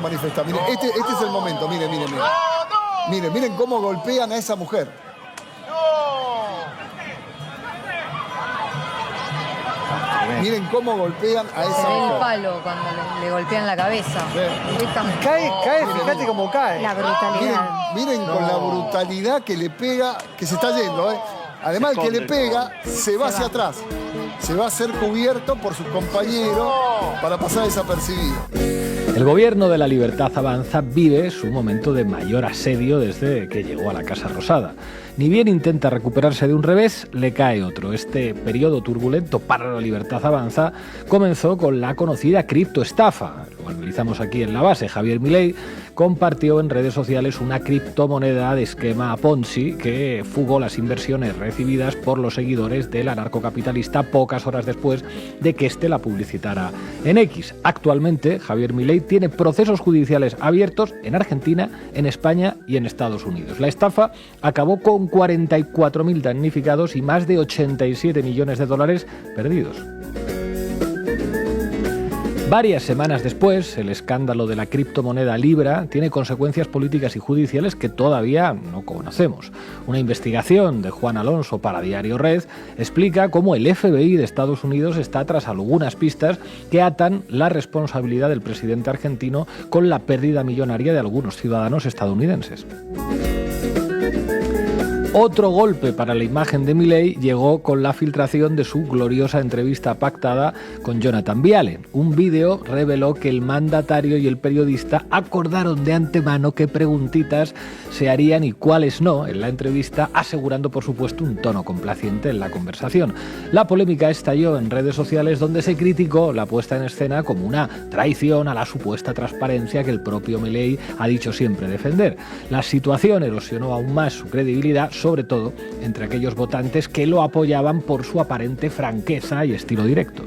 manifestar. Miren, este es el momento, miren. Miren cómo golpean a esa mujer. Miren cómo golpean a esa mujer. El palo cuando le golpean la cabeza. Cae, fíjate cómo cae. La brutalidad. Miren con la brutalidad que le pega, que se está yendo, ¿eh? Además, el que le pega se va hacia atrás. Se va a ser cubierto por sus compañeros para pasar desapercibido. El gobierno de la Libertad Avanza vive su momento de mayor asedio desde que llegó a la Casa Rosada. Ni bien intenta recuperarse de un revés, le cae otro. Este periodo turbulento para la Libertad Avanza comenzó con la conocida criptoestafa. Lo analizamos aquí en La Base. Javier Milei compartió en redes sociales una criptomoneda de esquema Ponzi que fugó las inversiones recibidas por los seguidores del anarcocapitalista pocas horas después de que éste la publicitara en X. Actualmente, Javier Milei tiene procesos judiciales abiertos en Argentina, en España y en Estados Unidos. La estafa acabó con 44.000 damnificados y más de 87 millones de dólares perdidos. Varias semanas después, el escándalo de la criptomoneda Libra tiene consecuencias políticas y judiciales que todavía no conocemos. Una investigación de Juan Alonso para Diario Red explica cómo el FBI de Estados Unidos está tras algunas pistas que atan la responsabilidad del presidente argentino con la pérdida millonaria de algunos ciudadanos estadounidenses. Otro golpe para la imagen de Milei llegó con la filtración de su gloriosa entrevista pactada con Jonathan Viale. Un vídeo reveló que el mandatario y el periodista acordaron de antemano qué preguntitas se harían y cuáles no en la entrevista, asegurando por supuesto un tono complaciente en la conversación. La polémica estalló en redes sociales donde se criticó la puesta en escena como una traición a la supuesta transparencia que el propio Milei ha dicho siempre defender. La situación erosionó aún más su credibilidad, sobre todo entre aquellos votantes que lo apoyaban por su aparente franqueza y estilo directo.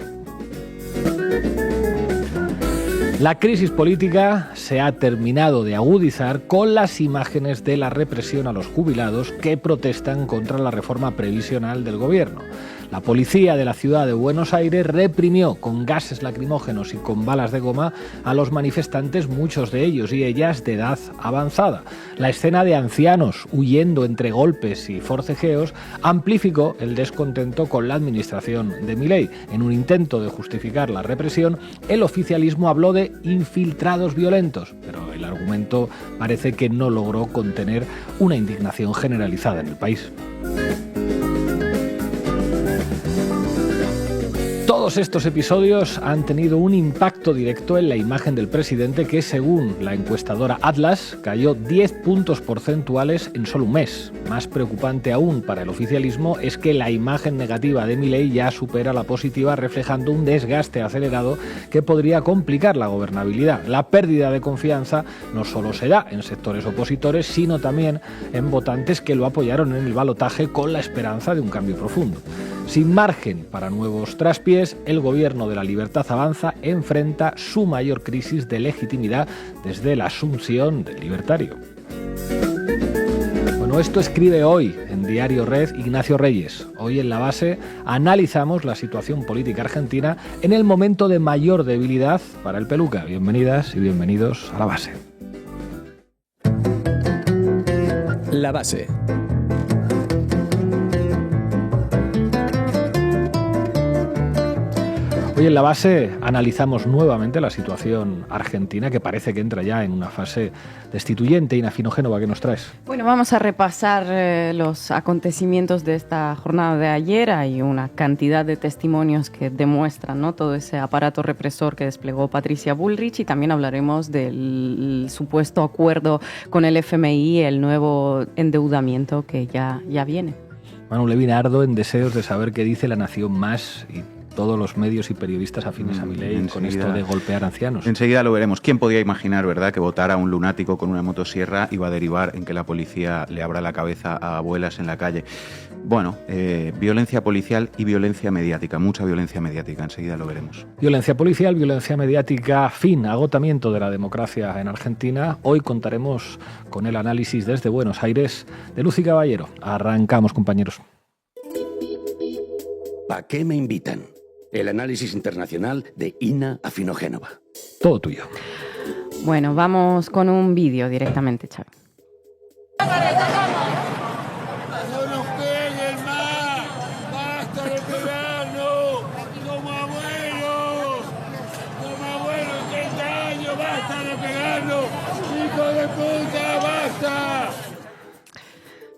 La crisis política se ha terminado de agudizar con las imágenes de la represión a los jubilados que protestan contra la reforma previsional del gobierno. La policía de la ciudad de Buenos Aires reprimió con gases lacrimógenos y con balas de goma a los manifestantes, muchos de ellos y ellas de edad avanzada. La escena de ancianos huyendo entre golpes y forcejeos amplificó el descontento con la administración de Milei. En un intento de justificar la represión, el oficialismo habló de infiltrados violentos, pero el argumento parece que no logró contener una indignación generalizada en el país. Todos estos episodios han tenido un impacto directo en la imagen del presidente que, según la encuestadora Atlas, cayó 10 puntos porcentuales en solo un mes. Más preocupante aún para el oficialismo es que la imagen negativa de Milei ya supera la positiva, reflejando un desgaste acelerado que podría complicar la gobernabilidad. La pérdida de confianza no solo se da en sectores opositores, sino también en votantes que lo apoyaron en el balotaje con la esperanza de un cambio profundo. Sin margen para nuevos traspiés, el gobierno de la Libertad Avanza enfrenta su mayor crisis de legitimidad desde la asunción del libertario. Bueno, esto escribe hoy en Diario Red Ignacio Reyes. Hoy en La Base analizamos la situación política argentina en el momento de mayor debilidad para el Peluca. Bienvenidas y bienvenidos a La Base. La Base. Hoy en La Base analizamos nuevamente la situación argentina, que parece que entra ya en una fase destituyente. Ina Finogénova, ¿qué nos traes? Bueno, vamos a repasar los acontecimientos de esta jornada de ayer. Hay una cantidad de testimonios que demuestran, ¿no?, todo ese aparato represor que desplegó Patricia Bullrich, y también hablaremos del supuesto acuerdo con el FMI, el nuevo endeudamiento que ya viene. Manu Levinardo, en deseos de saber qué dice La Nación Más y todos los medios y periodistas afines a Milei con esto de golpear ancianos. Enseguida lo veremos. ¿Quién podía imaginar, verdad, que votar a un lunático con una motosierra iba a derivar en que la policía le abra la cabeza a abuelas en la calle? Bueno, violencia policial y violencia mediática, mucha violencia mediática, enseguida lo veremos. Violencia policial, violencia mediática, fin, agotamiento de la democracia en Argentina. Hoy contaremos con el análisis desde Buenos Aires de Lucy Caballero. Arrancamos, compañeros. ¿A qué me invitan? El análisis internacional de Ina Finogénova. Todo tuyo. Bueno, vamos con un vídeo directamente, Xavi. ¡No nos peguen más! ¡Basta de pegarnos! ¡Como abuelos! ¡Como abuelos, 30 años! ¡Basta de pegarnos! ¡Hijo de puta, basta!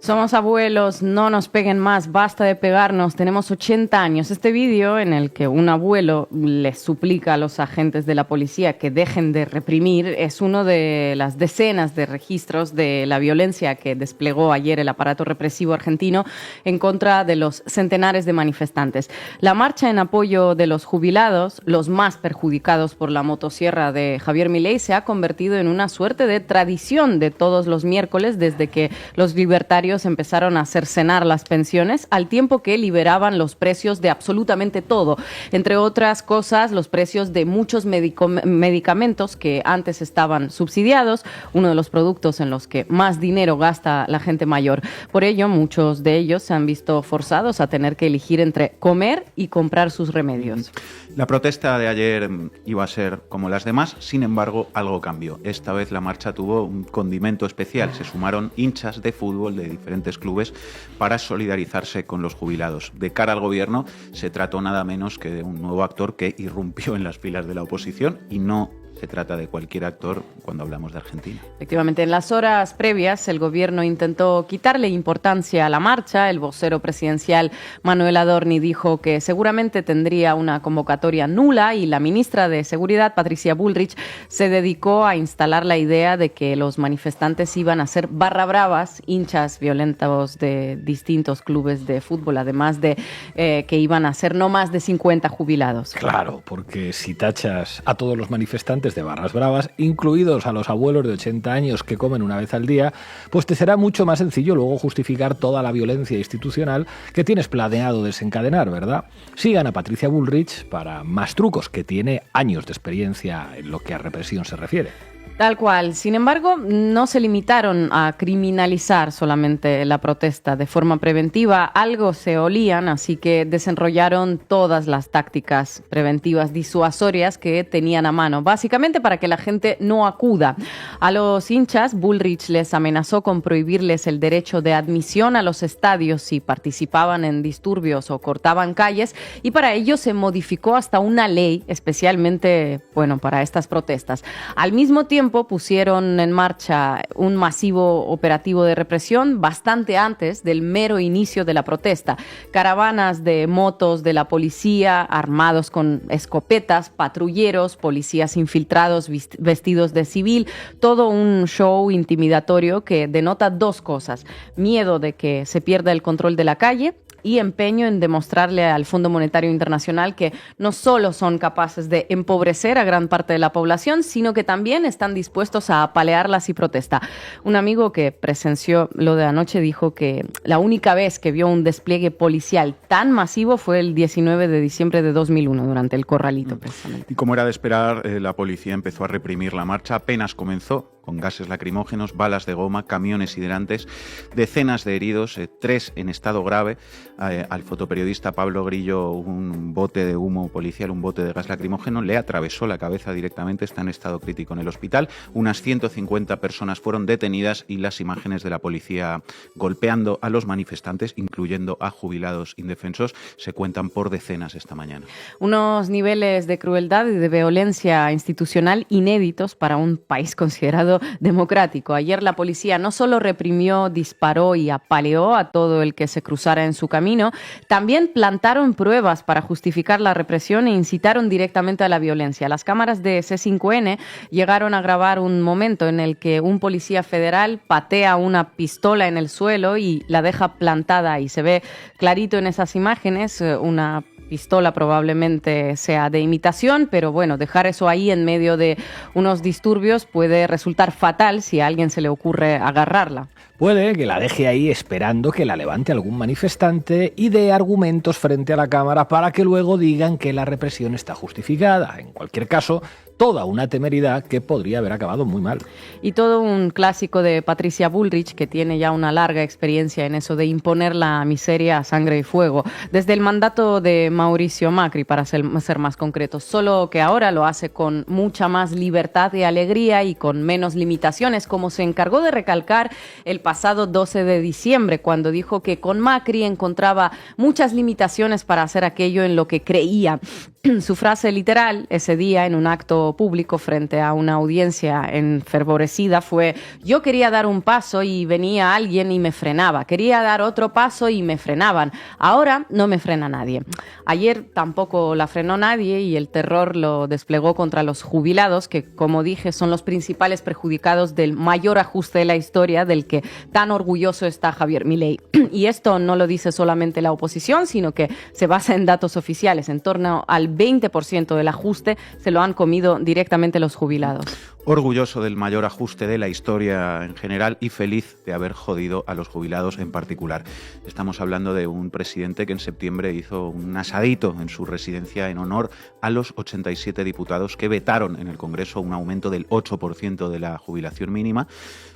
Somos abuelos, no nos peguen más, basta de pegarnos, tenemos 80 años. Este vídeo en el que un abuelo les suplica a los agentes de la policía que dejen de reprimir es uno de las decenas de registros de la violencia que desplegó ayer el aparato represivo argentino en contra de los centenares de manifestantes. La marcha en apoyo de los jubilados, los más perjudicados por la motosierra de Javier Milei, se ha convertido en una suerte de tradición de todos los miércoles desde que los libertarios empezaron a cercenar las pensiones, al tiempo que liberaban los precios de absolutamente todo. Entre otras cosas, los precios de muchos medicamentos que antes estaban subsidiados, uno de los productos en los que más dinero gasta la gente mayor. Por ello, muchos de ellos se han visto forzados a tener que elegir entre comer y comprar sus remedios. La protesta de ayer iba a ser como las demás, sin embargo, algo cambió. Esta vez la marcha tuvo un condimento especial. Se sumaron hinchas de fútbol de diferentes clubes para solidarizarse con los jubilados. De cara al gobierno, se trató nada menos que de un nuevo actor que irrumpió en las filas de la oposición y no se trata de cualquier actor cuando hablamos de Argentina. Efectivamente, en las horas previas el gobierno intentó quitarle importancia a la marcha. El vocero presidencial Manuel Adorni dijo que seguramente tendría una convocatoria nula y la ministra de Seguridad, Patricia Bullrich, se dedicó a instalar la idea de que los manifestantes iban a ser barra bravas, hinchas violentos de distintos clubes de fútbol, además de que iban a ser no más de 50 jubilados. Claro, porque si tachas a todos los manifestantes de barras bravas, incluidos a los abuelos de 80 años que comen una vez al día, pues te será mucho más sencillo luego justificar toda la violencia institucional que tienes planeado desencadenar, ¿verdad? Sigan a Patricia Bullrich para más trucos, que tiene años de experiencia en lo que a represión se refiere. Tal cual. Sin embargo, no se limitaron a criminalizar solamente la protesta de forma preventiva. Algo se olían, así que desenrollaron todas las tácticas preventivas disuasorias que tenían a mano, básicamente para que la gente no acuda. A los hinchas, Bullrich les amenazó con prohibirles el derecho de admisión a los estadios si participaban en disturbios o cortaban calles, y para ello se modificó hasta una ley especialmente, para estas protestas. Al mismo tiempo, pusieron en marcha un masivo operativo de represión bastante antes del mero inicio de la protesta. Caravanas de motos de la policía, armados con escopetas, patrulleros, policías infiltrados vestidos de civil, todo un show intimidatorio que denota dos cosas: miedo de que se pierda el control de la calle y empeño en demostrarle al Fondo Monetario Internacional que no solo son capaces de empobrecer a gran parte de la población, sino que también están dispuestos a apalearla si protesta. Un amigo que presenció lo de anoche dijo que la única vez que vio un despliegue policial tan masivo fue el 19 de diciembre de 2001, durante el Corralito, precisamente. Y como era de esperar, la policía empezó a reprimir la marcha. Apenas comenzó, con gases lacrimógenos, balas de goma, camiones hidrantes, decenas de heridos, 3 en estado grave. Al fotoperiodista Pablo Grillo un bote de humo policial, un bote de gas lacrimógeno, le atravesó la cabeza directamente, está en estado crítico en el hospital. Unas 150 personas fueron detenidas y las imágenes de la policía golpeando a los manifestantes, incluyendo a jubilados indefensos, se cuentan por decenas esta mañana. Unos niveles de crueldad y de violencia institucional inéditos para un país considerado democrático. Ayer la policía no solo reprimió, disparó y apaleó a todo el que se cruzara en su camino, también plantaron pruebas para justificar la represión e incitaron directamente a la violencia. Las cámaras de C5N llegaron a grabar un momento en el que un policía federal patea una pistola en el suelo y la deja plantada, y se ve clarito en esas imágenes una pistola probablemente sea de imitación, pero dejar eso ahí en medio de unos disturbios puede resultar fatal si a alguien se le ocurre agarrarla. Puede que la deje ahí esperando que la levante algún manifestante y dé argumentos frente a la cámara para que luego digan que la represión está justificada. En cualquier caso, Toda una temeridad que podría haber acabado muy mal. Y todo un clásico de Patricia Bullrich, que tiene ya una larga experiencia en eso de imponer la miseria a sangre y fuego, desde el mandato de Mauricio Macri, para ser más concretos, solo que ahora lo hace con mucha más libertad y alegría y con menos limitaciones, como se encargó de recalcar el pasado 12 de diciembre, cuando dijo que con Macri encontraba muchas limitaciones para hacer aquello en lo que creía. Su frase literal ese día en un acto público frente a una audiencia enfervorecida fue: yo quería dar un paso y venía alguien y me frenaba, quería dar otro paso y me frenaban, ahora no me frena nadie. Ayer tampoco la frenó nadie y el terror lo desplegó contra los jubilados, que, como dije, son los principales perjudicados del mayor ajuste de la historia, del que tan orgulloso está Javier Milei. Y esto no lo dice solamente la oposición, sino que se basa en datos oficiales. En torno al 20% del ajuste se lo han comido directamente los jubilados. Orgulloso del mayor ajuste de la historia en general y feliz de haber jodido a los jubilados en particular. Estamos hablando de un presidente que en septiembre hizo un asadito en su residencia en honor a los 87 diputados que vetaron en el Congreso un aumento del 8% de la jubilación mínima.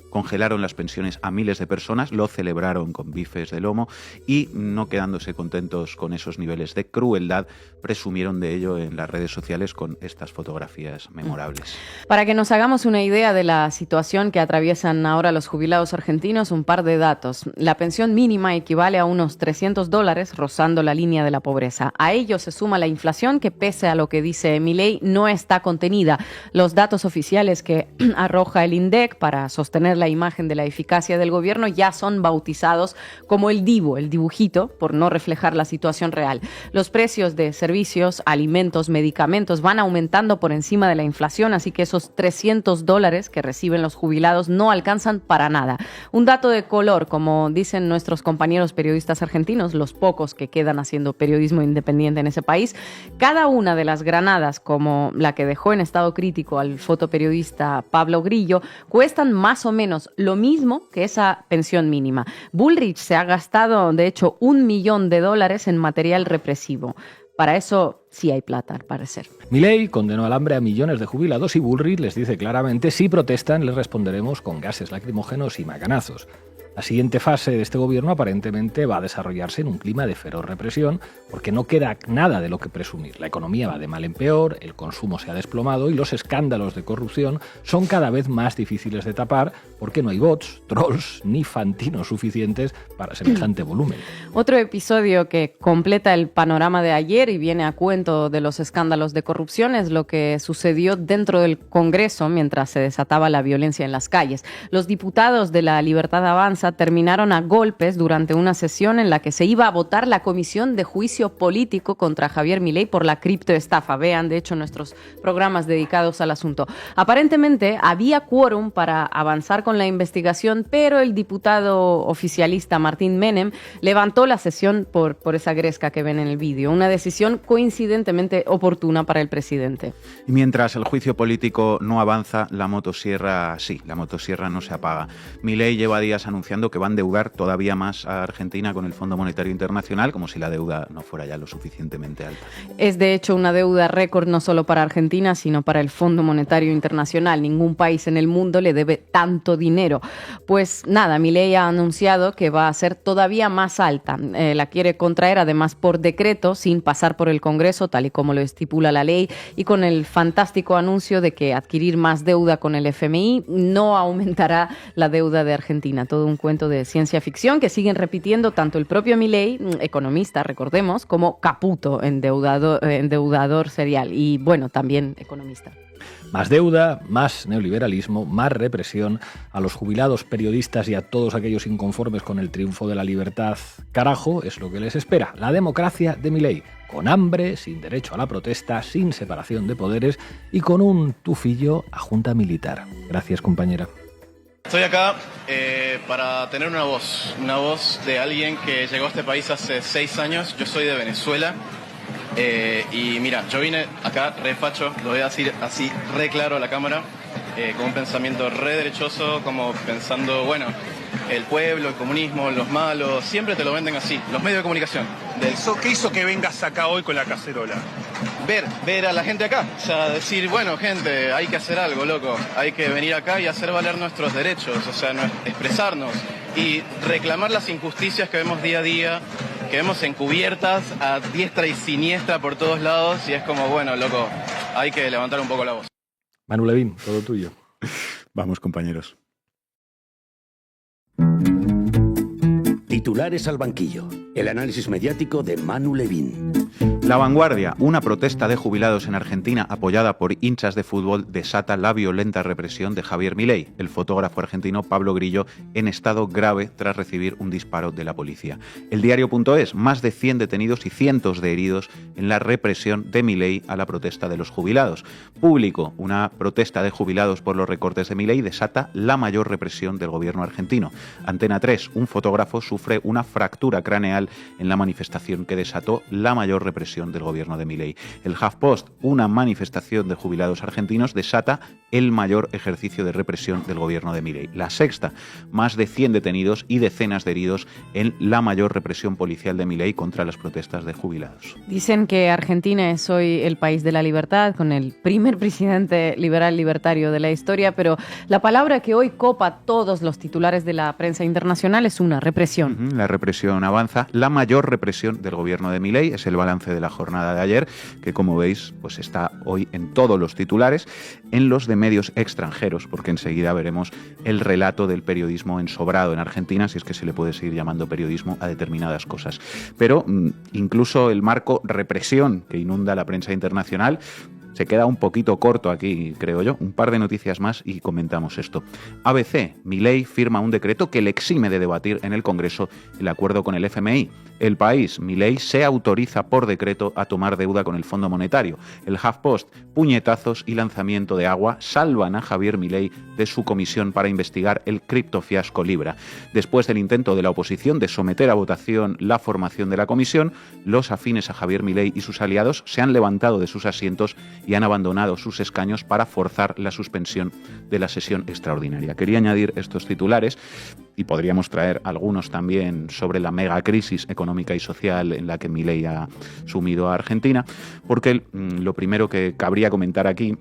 Congelaron las pensiones a miles de personas, lo celebraron con bifes de lomo y, no quedándose contentos con esos niveles de crueldad, presumieron de ello en las redes sociales con estas fotografías memorables. Para que nos hagamos una idea de la situación que atraviesan ahora los jubilados argentinos, un par de datos. La pensión mínima equivale a unos $300, rozando la línea de la pobreza. A ello se suma la inflación, que pese a lo que dice Milei, no está contenida. Los datos oficiales que arroja el INDEC para sostener la imagen de la eficacia del gobierno ya son bautizados como el Divo, el dibujito, por no reflejar la situación real. Los precios de servicios, alimentos, medicamentos van aumentando por encima de la inflación, así que esos $300 que reciben los jubilados no alcanzan para nada. Un dato de color, como dicen nuestros compañeros periodistas argentinos, los pocos que quedan haciendo periodismo independiente en ese país, cada una de las granadas, como la que dejó en estado crítico al fotoperiodista Pablo Grillo, cuestan más o menos lo mismo que esa pensión mínima. Bullrich se ha gastado, de hecho, $1 millón en material represivo. Para eso sí hay plata, al parecer. Milei condenó al hambre a millones de jubilados y Bullrich les dice claramente: si protestan, les responderemos con gases lacrimógenos y macanazos. La siguiente fase de este gobierno aparentemente va a desarrollarse en un clima de feroz represión, porque no queda nada de lo que presumir. La economía va de mal en peor, el consumo se ha desplomado y los escándalos de corrupción son cada vez más difíciles de tapar, porque no hay bots, trolls ni fantinos suficientes para semejante volumen. Otro episodio que completa el panorama de ayer y viene a cuento de los escándalos de corrupción es lo que sucedió dentro del Congreso mientras se desataba la violencia en las calles. Los diputados de la Libertad Avanza terminaron a golpes durante una sesión en la que se iba a votar la comisión de juicio político contra Javier Milei por la criptoestafa. Vean, de hecho, nuestros programas dedicados al asunto. Aparentemente había quórum para avanzar con la investigación, pero el diputado oficialista Martín Menem levantó la sesión por esa gresca que ven en el vídeo. Una decisión coincidentemente oportuna para el presidente. Y mientras el juicio político no avanza, la motosierra no se apaga. Milei lleva días anunciando que va a endeudar todavía más a Argentina con el Fondo Monetario Internacional, como si la deuda no fuera ya lo suficientemente alta. Es de hecho una deuda récord no solo para Argentina, sino para el Fondo Monetario Internacional. Ningún país en el mundo le debe tanto dinero. Pues nada, Milei ha anunciado que va a ser todavía más alta. La quiere contraer además por decreto, sin pasar por el Congreso, tal y como lo estipula la ley, y con el fantástico anuncio de que adquirir más deuda con el FMI no aumentará la deuda de Argentina. Todo un cuento de ciencia ficción que siguen repitiendo tanto el propio Milei, economista, recordemos, como Caputo, endeudador serial, y bueno, también economista. Más deuda, más neoliberalismo, más represión a los jubilados, periodistas y a todos aquellos inconformes con el triunfo de la libertad. Carajo, es lo que les espera. La democracia de Milei, con hambre, sin derecho a la protesta, sin separación de poderes y con un tufillo a junta militar. Gracias, compañera. Estoy acá para tener una voz de alguien que llegó a este país hace 6 años. Yo soy de Venezuela y mira, yo vine acá re facho, lo voy a decir así re claro a la cámara, con un pensamiento re derechoso, como pensando, bueno, el pueblo, el comunismo, los malos, siempre te lo venden así, los medios de comunicación. ¿Qué hizo que vengas acá hoy con la cacerola? ver a la gente acá. O sea, decir, bueno, gente, hay que hacer algo, loco. Hay que venir acá y hacer valer nuestros derechos, o sea, expresarnos y reclamar las injusticias que vemos día a día, que vemos encubiertas a diestra y siniestra por todos lados, y es como, bueno, loco, hay que levantar un poco la voz. Manu Levín, todo tuyo. Vamos, compañeros. Titulares al banquillo. El análisis mediático de Manu Levín. La Vanguardia, una protesta de jubilados en Argentina apoyada por hinchas de fútbol, desata la violenta represión de Javier Milei, el fotógrafo argentino Pablo Grillo, en estado grave tras recibir un disparo de la policía. El diario.es, más de 100 detenidos y cientos de heridos en la represión de Milei a la protesta de los jubilados. Público, una protesta de jubilados por los recortes de Milei desata la mayor represión del gobierno argentino. Antena 3, un fotógrafo sufre una fractura craneal en la manifestación que desató la mayor represión del gobierno de Milei. El HuffPost, una manifestación de jubilados argentinos, desata el mayor ejercicio de represión del gobierno de Milei. La Sexta, más de 100 detenidos y decenas de heridos en la mayor represión policial de Milei contra las protestas de jubilados. Dicen que Argentina es hoy el país de la libertad, con el primer presidente liberal libertario de la historia, pero la palabra que hoy copa todos los titulares de la prensa internacional es una represión. La represión avanza. La mayor represión del gobierno de Milei es el balance de la jornada de ayer, que como veis pues está hoy en todos los titulares, en los de medios extranjeros, porque enseguida veremos el relato del periodismo ensobrado en Argentina, si es que se le puede seguir llamando periodismo a determinadas cosas. Pero incluso el marco represión que inunda la prensa internacional se queda un poquito corto aquí, creo yo. Un par de noticias más y comentamos esto. ABC, Milei firma un decreto que le exime de debatir en el Congreso el acuerdo con el FMI. El País, Milei se autoriza por decreto a tomar deuda con el Fondo Monetario. El HuffPost, puñetazos y lanzamiento de agua salvan a Javier Milei de su comisión para investigar el criptofiasco Libra. Después del intento de la oposición de someter a votación la formación de la comisión, los afines a Javier Milei y sus aliados se han levantado de sus asientos y han abandonado sus escaños para forzar la suspensión de la sesión extraordinaria. Quería añadir estos titulares y podríamos traer algunos también sobre la megacrisis económica y social en la que Milei ha sumido a Argentina, porque lo primero que cabría comentar aquí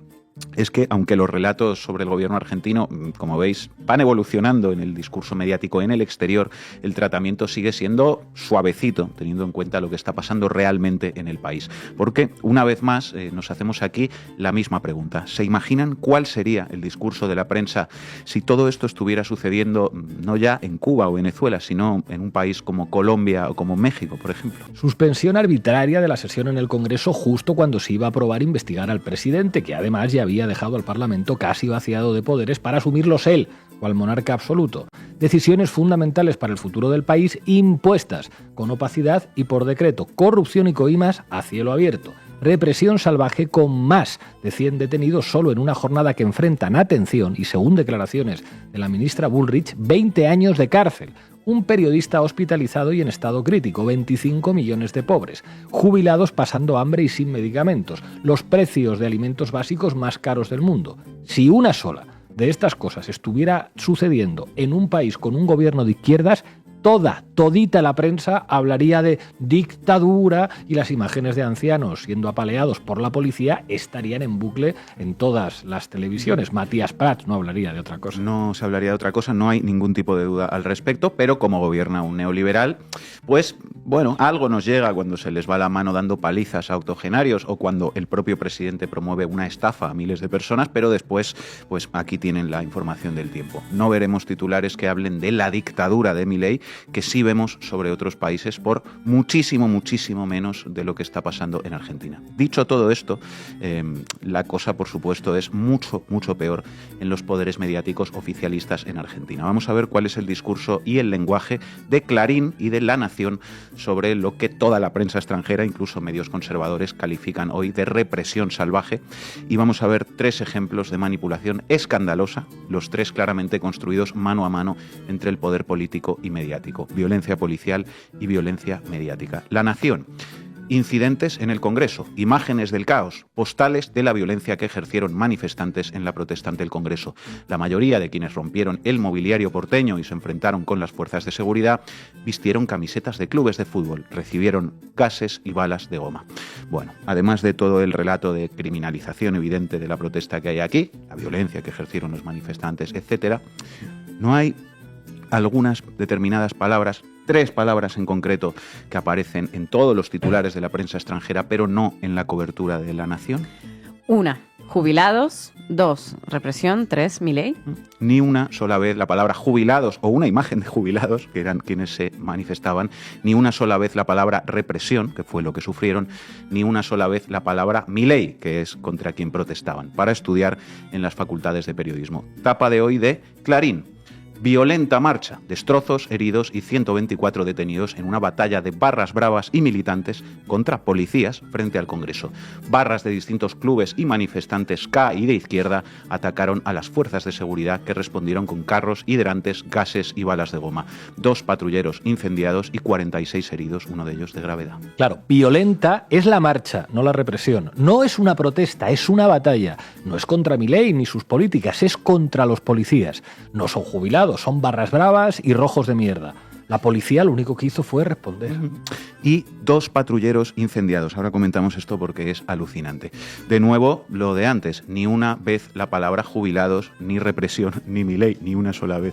es que, aunque los relatos sobre el gobierno argentino, como veis, van evolucionando en el discurso mediático en el exterior, el tratamiento sigue siendo suavecito, teniendo en cuenta lo que está pasando realmente en el país. Porque, una vez más, nos hacemos aquí la misma pregunta. ¿Se imaginan cuál sería el discurso de la prensa si todo esto estuviera sucediendo no ya en Cuba o Venezuela, sino en un país como Colombia o como México, por ejemplo? Suspensión arbitraria de la sesión en el Congreso justo cuando se iba a aprobar investigar al presidente, que además ya había dejado al Parlamento casi vaciado de poderes para asumirlos él, cual monarca absoluto. Decisiones fundamentales para el futuro del país impuestas, con opacidad y por decreto. Corrupción y coimas a cielo abierto. Represión salvaje con más de 100 detenidos solo en una jornada que enfrentan, atención, y según declaraciones de la ministra Bullrich, 20 años de cárcel. Un periodista hospitalizado y en estado crítico, 25 millones de pobres, jubilados pasando hambre y sin medicamentos, los precios de alimentos básicos más caros del mundo. Si una sola de estas cosas estuviera sucediendo en un país con un gobierno de izquierdas, todita la prensa hablaría de dictadura y las imágenes de ancianos siendo apaleados por la policía estarían en bucle en todas las televisiones. Matías Prats no hablaría de otra cosa. No se hablaría de otra cosa, no hay ningún tipo de duda al respecto, pero como gobierna un neoliberal, pues bueno, algo nos llega cuando se les va la mano dando palizas a octogenarios o cuando el propio presidente promueve una estafa a miles de personas, pero después, pues aquí tienen la información del tiempo. No veremos titulares que hablen de la dictadura de Milei, que sí vemos sobre otros países por muchísimo menos de lo que está pasando en Argentina. Dicho todo esto, la cosa, por supuesto, es mucho peor en los poderes mediáticos oficialistas en Argentina. Vamos a ver cuál es el discurso y el lenguaje de Clarín y de La Nación sobre lo que toda la prensa extranjera, incluso medios conservadores, califican hoy de represión salvaje. Y vamos a ver 3 ejemplos de manipulación escandalosa, los 3 claramente construidos mano a mano entre el poder político y mediático. Violencia policial y violencia mediática. La Nación. incidentes en el Congreso, imágenes del caos, postales de la violencia que ejercieron manifestantes en la protesta ante el Congreso. La mayoría de quienes rompieron el mobiliario porteño y se enfrentaron con las fuerzas de seguridad vistieron camisetas de clubes de fútbol, recibieron gases y balas de goma. Bueno, además de todo el relato de criminalización evidente de la protesta que hay aquí, la violencia que ejercieron los manifestantes, etc., no hay algunas determinadas palabras, 3 palabras en concreto, que aparecen en todos los titulares de la prensa extranjera, pero no en la cobertura de La Nación. 1, jubilados. 2, represión. 3, Milei. Ni una sola vez la palabra jubilados o una imagen de jubilados, que eran quienes se manifestaban, ni una sola vez la palabra represión, que fue lo que sufrieron, ni una sola vez la palabra Milei, que es contra quien protestaban, para estudiar en las facultades de periodismo. Tapa de hoy de Clarín. Violenta marcha, destrozos, heridos y 124 detenidos en una batalla de barras bravas y militantes contra policías frente al Congreso. Barras de distintos clubes y manifestantes K y de izquierda atacaron a las fuerzas de seguridad que respondieron con carros, hidrantes, gases y balas de goma. 2 patrulleros incendiados y 46 heridos, uno de ellos de gravedad. Claro, violenta es la marcha, no la represión. No es una protesta, es una batalla. No es contra Milei ni sus políticas, es contra los policías. No son jubilados, son barras bravas y rojos de mierda. La policía lo único que hizo fue responder. Y 2 patrulleros incendiados. Ahora comentamos esto porque es alucinante. De nuevo, lo de antes. Ni una vez la palabra jubilados, ni represión, ni Milei, ni una sola vez.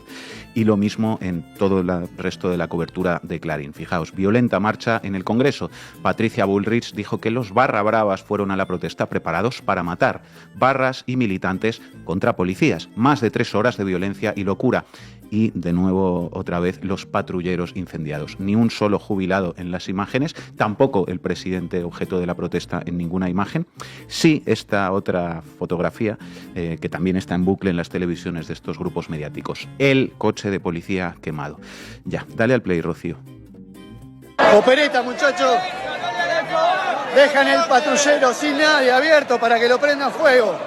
Y lo mismo en todo el resto de la cobertura de Clarín. Fijaos, violenta marcha en el Congreso. Patricia Bullrich dijo que los barra bravas fueron a la protesta preparados para matar. Barras y militantes contra policías. Más de 3 horas de violencia y locura. Y, de nuevo, otra vez, los patrulleros incendiados. Ni un solo jubilado en las imágenes, tampoco el presidente objeto de la protesta en ninguna imagen. Sí, esta otra fotografía, que también está en bucle en las televisiones de estos grupos mediáticos. El coche de policía quemado. Ya, dale al play, Rocío. Opereta, muchachos. Dejan el patrullero sin nadie abierto para que lo prendan fuego.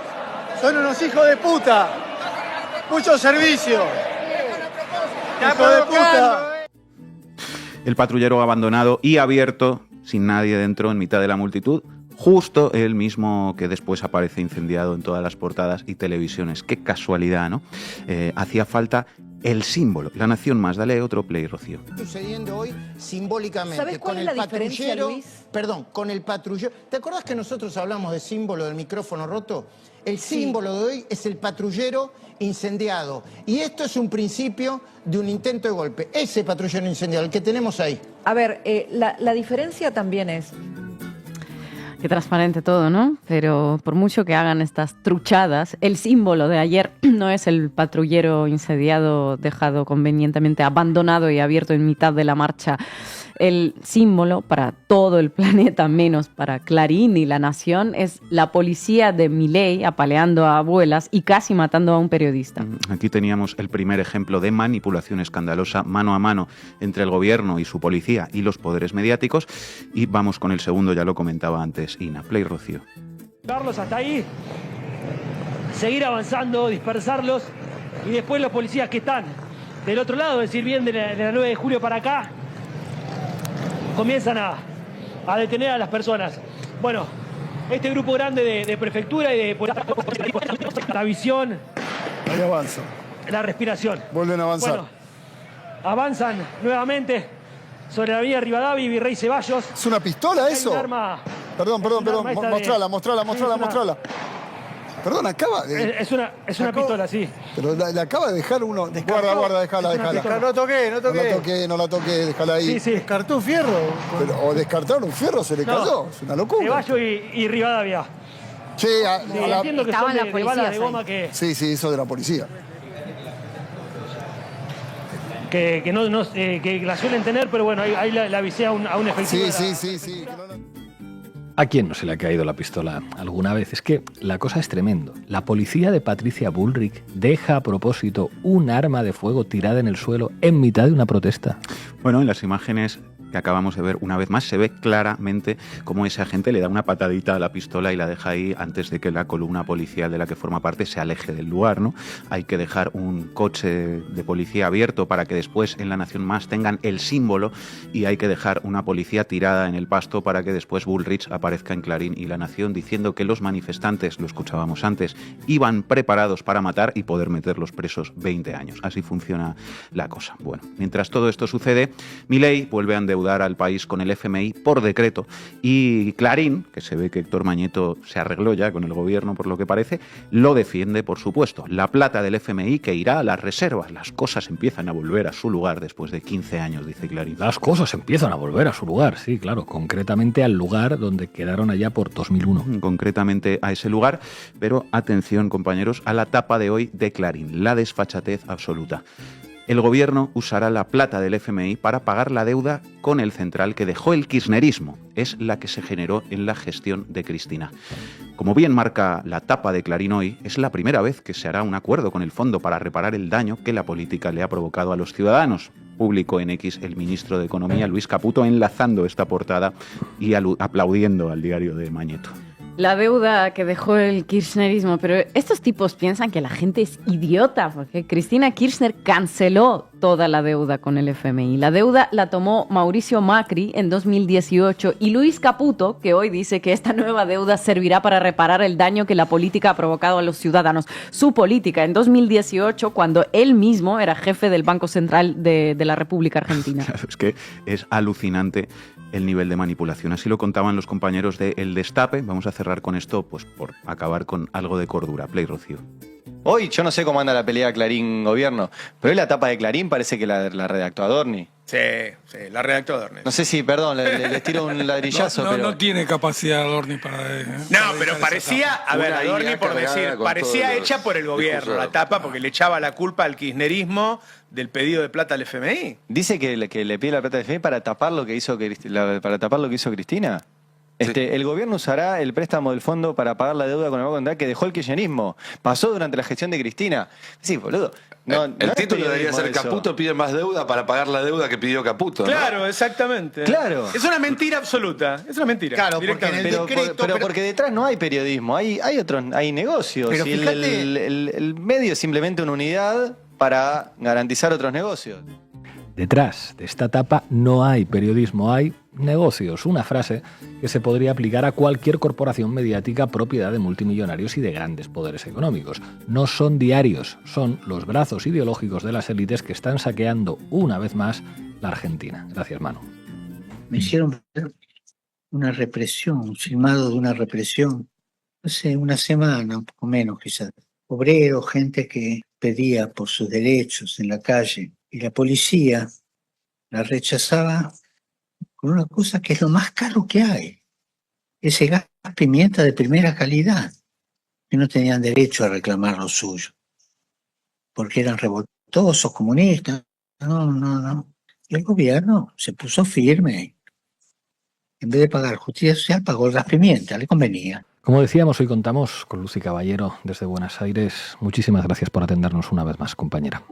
Son unos hijos de puta. Mucho servicio. ¡Hijo de puta! El patrullero abandonado y abierto, sin nadie dentro, en mitad de la multitud, justo el mismo que después aparece incendiado en todas las portadas y televisiones. Qué casualidad, ¿no? Hacía falta el símbolo. La Nación Más. Dale otro play, Rocío. Sucediendo hoy simbólicamente. ¿Sabes cuál es la diferencia, Luis? Perdón, con el patrullero. ¿Te acordás que nosotros hablamos de símbolo del micrófono roto? El símbolo de hoy es el patrullero incendiado. Y esto es un principio de un intento de golpe. Ese patrullero incendiado, el que tenemos ahí. A ver, la diferencia también es... Qué transparente todo, ¿no? Pero por mucho que hagan estas truchadas, el símbolo de ayer no es el patrullero incendiado dejado convenientemente abandonado y abierto en mitad de la marcha. El símbolo para todo el planeta, menos para Clarín y La Nación, es la policía de Milei apaleando a abuelas y casi matando a un periodista. Aquí teníamos el primer ejemplo de manipulación escandalosa mano a mano entre el gobierno y su policía y los poderes mediáticos. Y vamos con el segundo, ya lo comentaba antes Ina. Play, Rocío. Llevarlos hasta ahí, seguir avanzando, dispersarlos y después los policías que están del otro lado, es decir, bien de la 9 de julio para acá, comienzan a detener a las personas. Bueno, este grupo grande de prefectura y de la visión, ahí avanza, la respiración. Vuelven a avanzar. Bueno, avanzan nuevamente sobre la avenida Rivadavia y Virrey Ceballos. ¿Es una pistola eso? Perdón. Mostrala. Perdón, acaba de... Es una pistola, sí. Pero la acaba de dejar uno... Guarda, déjala. No toqué. No la toqué, déjala ahí. Sí. Descartó un fierro. O descartaron un fierro, se le cayó. Es una locura. Ceballos y Rivadavia. Sí, entiendo que son de balas de goma que... Sí, eso de la policía. Que la suelen tener, pero bueno, ahí la avisé a un efectivo. Sí. ¿A quién no se le ha caído la pistola alguna vez? Es que la cosa es tremendo. La policía de Patricia Bullrich deja a propósito un arma de fuego tirada en el suelo en mitad de una protesta. Bueno, en las imágenes que acabamos de ver una vez más, se ve claramente cómo ese agente le da una patadita a la pistola y la deja ahí antes de que la columna policial de la que forma parte se aleje del lugar, ¿no? Hay que dejar un coche de policía abierto para que después en La Nación Más tengan el símbolo, y hay que dejar una policía tirada en el pasto para que después Bullrich aparezca en Clarín y La Nación diciendo que los manifestantes, lo escuchábamos antes, iban preparados para matar y poder meterlos presos 20 años. Así funciona la cosa. Bueno, mientras todo esto sucede, Milei vuelve a endeudar al país con el FMI por decreto, y Clarín, que se ve que Héctor Mañeto se arregló ya con el gobierno por lo que parece, lo defiende, por supuesto. La plata del FMI que irá a las reservas. Las cosas empiezan a volver a su lugar después de 15 años, dice Clarín. Las cosas empiezan a volver a su lugar, sí, claro, concretamente al lugar donde quedaron allá por 2001. Concretamente a ese lugar, pero atención, compañeros, a la tapa de hoy de Clarín, la desfachatez absoluta. El gobierno usará la plata del FMI para pagar la deuda con el central que dejó el kirchnerismo. Es la que se generó en la gestión de Cristina. Como bien marca la tapa de Clarín hoy, es la primera vez que se hará un acuerdo con el fondo para reparar el daño que la política le ha provocado a los ciudadanos. Publicó en X el ministro de Economía, Luis Caputo, enlazando esta portada y aplaudiendo al diario de Mañeto. La deuda que dejó el kirchnerismo, pero estos tipos piensan que la gente es idiota, porque Cristina Kirchner canceló toda la deuda con el FMI. La deuda la tomó Mauricio Macri en 2018 y Luis Caputo, que hoy dice que esta nueva deuda servirá para reparar el daño que la política ha provocado a los ciudadanos. Su política en 2018, cuando él mismo era jefe del Banco Central de la República Argentina. Claro, es que es alucinante el nivel de manipulación. Así lo contaban los compañeros de El Destape. Vamos a cerrar con esto, pues por acabar con algo de cordura. Play, Rocío. Hoy yo no sé cómo anda la pelea Clarín-Gobierno, pero hoy la tapa de Clarín parece que la redactó Adorni. Sí, la redactó Adorni. No sé si, perdón, les tiro un ladrillazo, pero... No tiene capacidad Adorni para... No, pero parecía, a ver, Adorni por decir, parecía hecha por el gobierno, la tapa, porque le echaba la culpa al kirchnerismo del pedido de plata al FMI. Dice que le pide la plata al FMI para tapar lo que hizo Cristina. El gobierno usará el préstamo del fondo para pagar la deuda con el Banco Central que dejó el kirchnerismo. Pasó durante la gestión de Cristina. Sí, boludo. El título debería ser Caputo pide más deuda para pagar la deuda que pidió Caputo, ¿no? Claro, exactamente. Claro. Es una mentira absoluta. Es una mentira. Claro, porque en el decreto... Pero porque detrás no hay periodismo, hay negocios. Pero y el medio es simplemente una unidad para garantizar otros negocios. Detrás de esta tapa no hay periodismo, hay negocios. Una frase que se podría aplicar a cualquier corporación mediática propiedad de multimillonarios y de grandes poderes económicos. No son diarios, son los brazos ideológicos de las élites que están saqueando una vez más la Argentina. Gracias, Manu. Me hicieron ver una represión, un filmado de una represión, hace una semana, un poco menos quizás. Obreros, gente que pedía por sus derechos en la calle. Y la policía la rechazaba con una cosa que es lo más caro que hay. Ese gas pimienta de primera calidad. Que no tenían derecho a reclamar lo suyo. Porque eran revoltosos, comunistas. No. Y el gobierno se puso firme. En vez de pagar justicia social, pagó el gas pimienta. Le convenía. Como decíamos, hoy contamos con Lucy Caballero desde Buenos Aires. Muchísimas gracias por atendernos una vez más, compañera.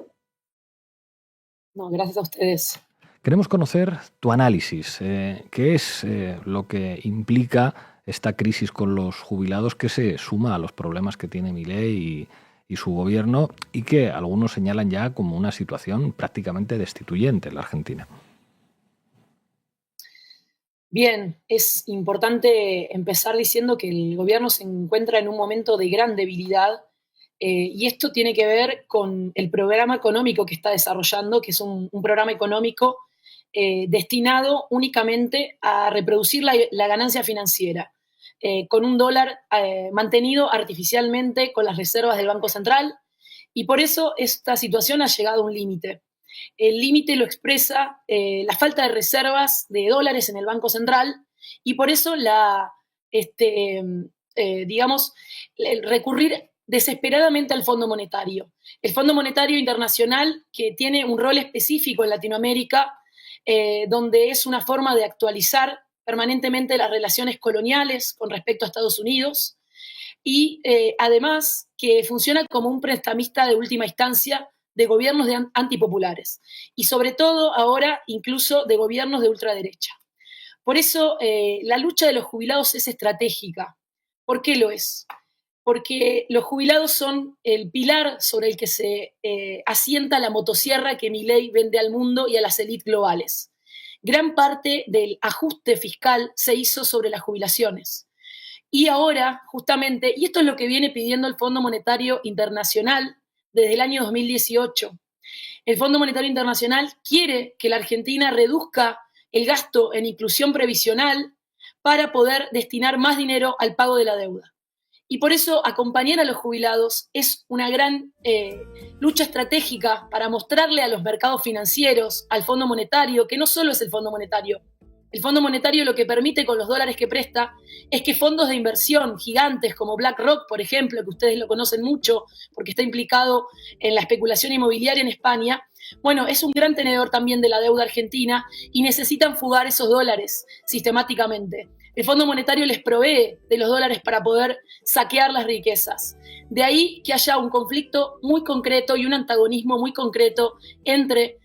No, gracias a ustedes. Queremos conocer tu análisis. ¿Qué es lo que implica esta crisis con los jubilados que se suma a los problemas que tiene Milei y su gobierno y que algunos señalan ya como una situación prácticamente destituyente en la Argentina? Bien, es importante empezar diciendo que el gobierno se encuentra en un momento de gran debilidad. Y esto tiene que ver con el programa económico que está desarrollando, que es un programa económico destinado únicamente a reproducir la ganancia financiera, con un dólar mantenido artificialmente con las reservas del Banco Central, y por eso esta situación ha llegado a un límite. El límite lo expresa la falta de reservas de dólares en el Banco Central, y por eso el recurrir desesperadamente al Fondo Monetario. El Fondo Monetario Internacional, que tiene un rol específico en Latinoamérica, donde es una forma de actualizar permanentemente las relaciones coloniales con respecto a Estados Unidos, y además que funciona como un prestamista de última instancia de gobiernos antipopulares y sobre todo ahora incluso de gobiernos de ultraderecha. Por eso la lucha de los jubilados es estratégica. ¿Por qué lo es? Porque los jubilados son el pilar sobre el que se asienta la motosierra que Milei vende al mundo y a las élites globales. Gran parte del ajuste fiscal se hizo sobre las jubilaciones. Y ahora, justamente, y esto es lo que viene pidiendo el Fondo Monetario Internacional desde el año 2018, el Fondo Monetario Internacional quiere que la Argentina reduzca el gasto en inclusión previsional para poder destinar más dinero al pago de la deuda. Y por eso acompañar a los jubilados es una gran lucha estratégica para mostrarle a los mercados financieros, al Fondo Monetario, que no solo es el Fondo Monetario. El Fondo Monetario lo que permite con los dólares que presta es que fondos de inversión gigantes como BlackRock, por ejemplo, que ustedes lo conocen mucho porque está implicado en la especulación inmobiliaria en España, bueno, es un gran tenedor también de la deuda argentina y necesitan fugar esos dólares sistemáticamente. El Fondo Monetario les provee de los dólares para poder saquear las riquezas. De ahí que haya un conflicto muy concreto y un antagonismo muy concreto entre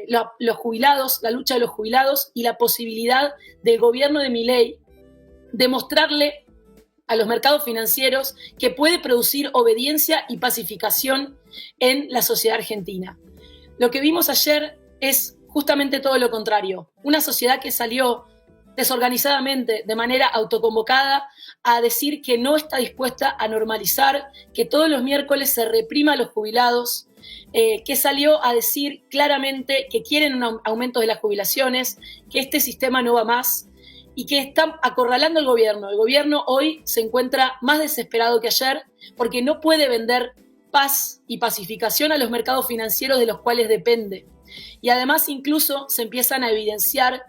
los jubilados, la lucha de los jubilados y la posibilidad del gobierno de Milei de mostrarle a los mercados financieros que puede producir obediencia y pacificación en la sociedad argentina. Lo que vimos ayer es justamente todo lo contrario. Una sociedad que salió desorganizadamente, de manera autoconvocada, a decir que no está dispuesta a normalizar, que todos los miércoles se reprima a los jubilados, que salió a decir claramente que quieren un aumento de las jubilaciones, que este sistema no va más y que están acorralando al gobierno. El gobierno hoy se encuentra más desesperado que ayer porque no puede vender paz y pacificación a los mercados financieros de los cuales depende. Y además incluso se empiezan a evidenciar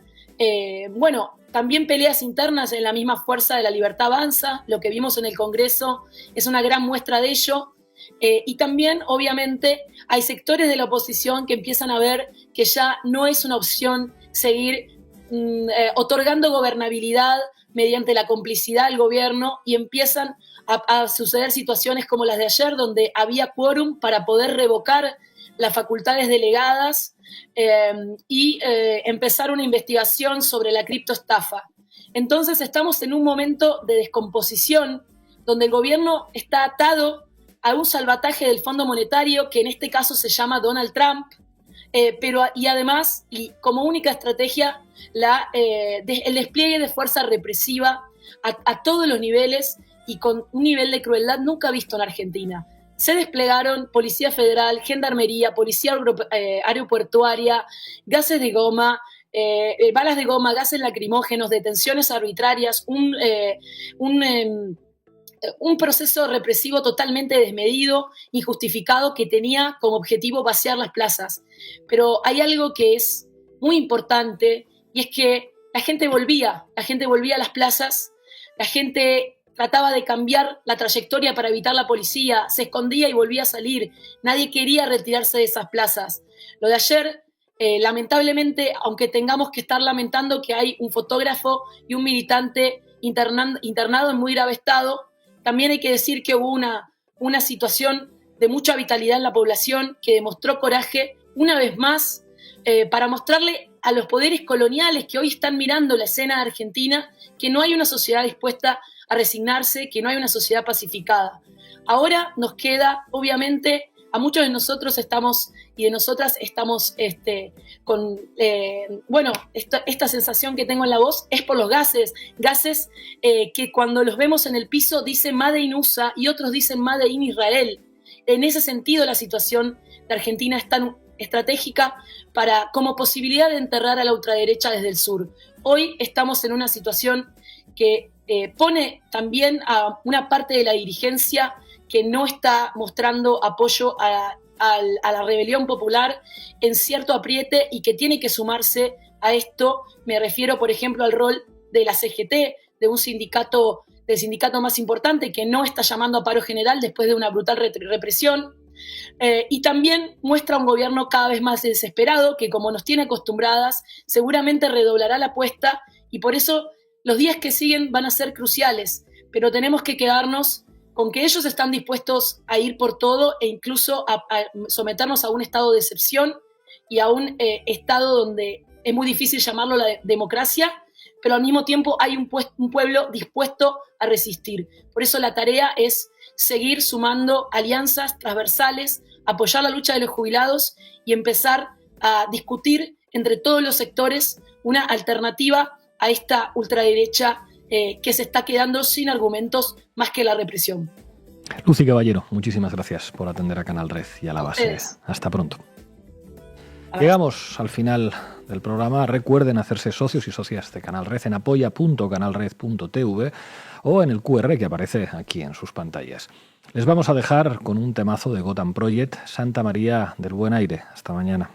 también peleas internas en la misma fuerza de La Libertad Avanza. Lo que vimos en el Congreso es una gran muestra de ello. Y también, obviamente, hay sectores de la oposición que empiezan a ver que ya no es una opción seguir otorgando gobernabilidad mediante la complicidad del gobierno y empiezan a suceder situaciones como las de ayer, donde había quórum para poder revocar las facultades delegadas y empezar una investigación sobre la criptoestafa. Entonces estamos en un momento de descomposición donde el gobierno está atado a un salvataje del Fondo Monetario, que en este caso se llama Donald Trump, y además, y como única estrategia, el despliegue de fuerza represiva a todos los niveles y con un nivel de crueldad nunca visto en Argentina. Se desplegaron Policía Federal, Gendarmería, Policía Aeroportuaria, gases de goma, balas de goma, gases lacrimógenos, detenciones arbitrarias, un proceso represivo totalmente desmedido, injustificado, que tenía como objetivo vaciar las plazas. Pero hay algo que es muy importante y es que la gente volvía a las plazas, la gente trataba de cambiar la trayectoria para evitar la policía, se escondía y volvía a salir. Nadie quería retirarse de esas plazas. Lo de ayer, lamentablemente, aunque tengamos que estar lamentando que hay un fotógrafo y un militante internado en muy grave estado, también hay que decir que hubo una situación de mucha vitalidad en la población que demostró coraje una vez más para mostrarle a los poderes coloniales que hoy están mirando la escena argentina que no hay una sociedad dispuesta a resignarse, que no hay una sociedad pacificada. Ahora nos queda, obviamente, a muchos de nosotros estamos y de nosotras estamos con, esta sensación que tengo en la voz es por los gases que cuando los vemos en el piso dicen Made in USA y otros dicen Made in Israel. En ese sentido, la situación de Argentina es tan estratégica como posibilidad de enterrar a la ultraderecha desde el sur. Hoy estamos en una situación que pone también a una parte de la dirigencia que no está mostrando apoyo a la rebelión popular en cierto apriete y que tiene que sumarse a esto. Me refiero, por ejemplo, al rol de la CGT, del sindicato más importante que no está llamando a paro general después de una brutal represión. Y también muestra un gobierno cada vez más desesperado que, como nos tiene acostumbradas, seguramente redoblará la apuesta y por eso los días que siguen van a ser cruciales, pero tenemos que quedarnos con que ellos están dispuestos a ir por todo e incluso a someternos a un estado de excepción y a un estado donde es muy difícil llamarlo la democracia, pero al mismo tiempo hay un pueblo dispuesto a resistir. Por eso la tarea es seguir sumando alianzas transversales, apoyar la lucha de los jubilados y empezar a discutir entre todos los sectores una alternativa a esta ultraderecha que se está quedando sin argumentos más que la represión. Lucy Caballero, muchísimas gracias por atender a Canal Red y a la base. Hasta pronto. Llegamos al final del programa. Recuerden hacerse socios y socias de Canal Red en apoya.canalred.tv o en el QR que aparece aquí en sus pantallas. Les vamos a dejar con un temazo de Gotham Project, Santa María del Buen Aire. Hasta mañana.